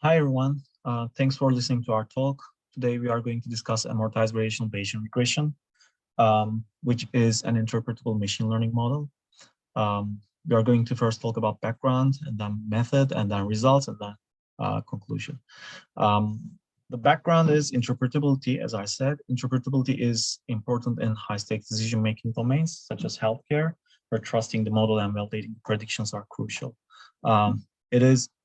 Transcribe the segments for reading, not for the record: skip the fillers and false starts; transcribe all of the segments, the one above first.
Hi, everyone. Thanks for listening to our talk. Today, we are going to discuss amortized variational Bayesian regression, which is an interpretable machine learning model. We are going to first talk about background, and then method, and then results, and then conclusion. The background is interpretability. As I said, interpretability is important in high-stakes decision-making domains, such as healthcare, where trusting the model and validating predictions are crucial.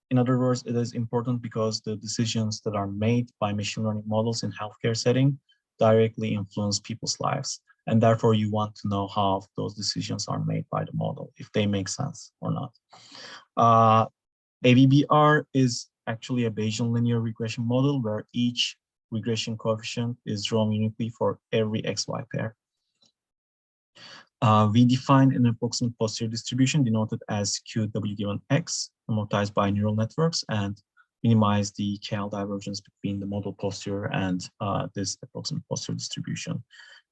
In other words, it is important because the decisions that are made by machine learning models in healthcare setting directly influence people's lives. And therefore, you want to know how those decisions are made by the model, if they make sense or not. AVBR is actually a Bayesian linear regression model where each regression coefficient is drawn uniquely for every XY pair. We define an approximate posterior distribution denoted as QW given X, amortized by neural networks, and minimize the KL divergence between the model posterior and this approximate posterior distribution,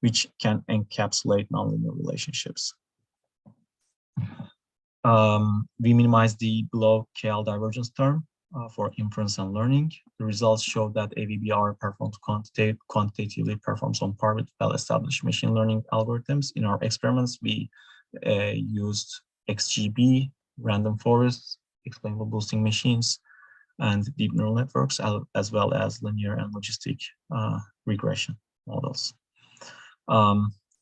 which can encapsulate nonlinear relationships. We minimize the below KL divergence term for inference and learning. The results show that AVBR performs quantitatively performs on par with well-established machine learning algorithms. In our experiments, we used XGB, random forests, explainable boosting machines, and deep neural networks, as well as linear and logistic regression models.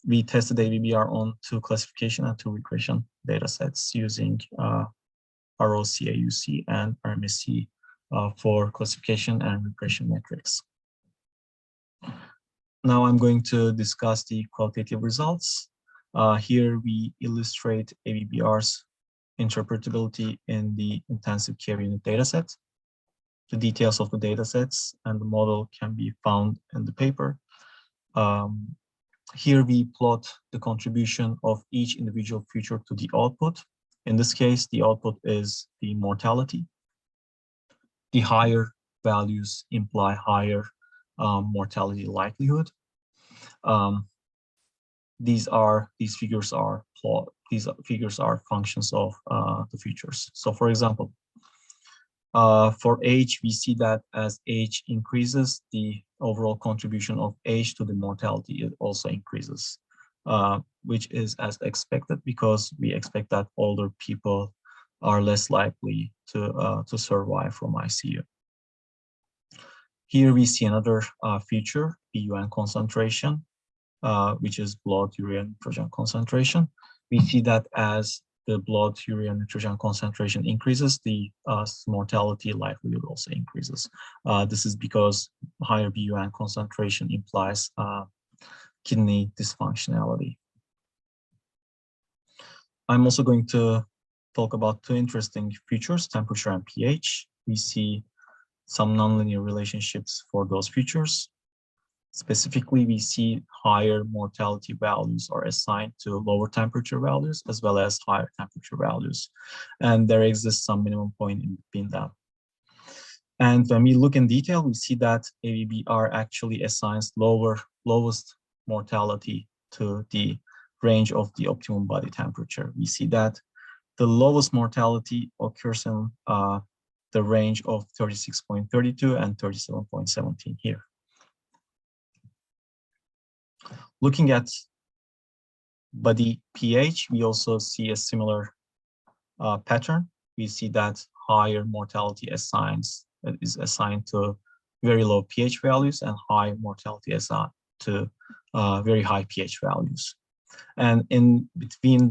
We tested AVBR on 2 classification and 2 regression data sets using ROC-AUC and RMSE for classification and regression metrics. Now I'm going to discuss the qualitative results. Here we illustrate AVBR's interpretability in the intensive care unit dataset. The details of the datasets and the model can be found in the paper. Here we plot the contribution of each individual feature to the output. In this case, the output is the mortality. The higher values imply higher mortality likelihood. These figures are functions of the features. So, for example, for age, we see that as age increases, the overall contribution of age to the mortality also increases, which is as expected because we expect that older people are less likely to survive from ICU. Here we see another feature, BUN concentration, which is blood urea nitrogen concentration. We see that as the blood urea nitrogen concentration increases, the mortality likelihood also increases. This is because higher BUN concentration implies kidney dysfunctionality. I'm also going to talk about 2 interesting features, temperature and pH. We see some nonlinear relationships for those features. Specifically, we see higher mortality values are assigned to lower temperature values as well as higher temperature values. And there exists some minimum point in between them. And when we look in detail, we see that AVBR actually assigns lowest mortality to the range of the optimum body temperature. We see that the lowest mortality occurs in the range of 36.32 and 37.17 here. Looking at body pH, we also see a similar pattern. We see that higher mortality is assigned to very low pH values and high mortality is to very high pH values. And in between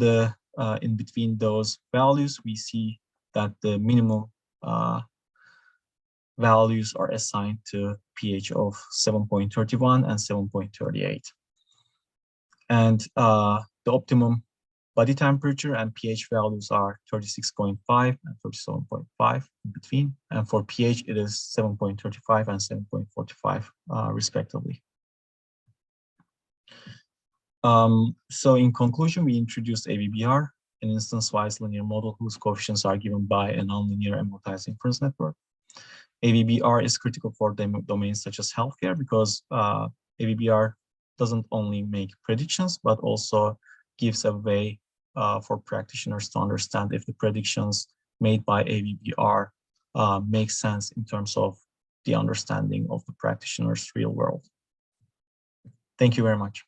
those values, we see that the minimum values are assigned to pH of 7.31 and 7.38. And the optimum body temperature and pH values are 36.5 and 37.5 in between. And for pH, it is 7.35 and 7.45 respectively. So in conclusion, we introduced AVBR, an instance-wise linear model whose coefficients are given by a nonlinear amortized inference network. AVBR is critical for domains such as healthcare because AVBR doesn't only make predictions, but also gives a way for practitioners to understand if the predictions made by AVBR makes sense in terms of the understanding of the practitioner's real world. Thank you very much.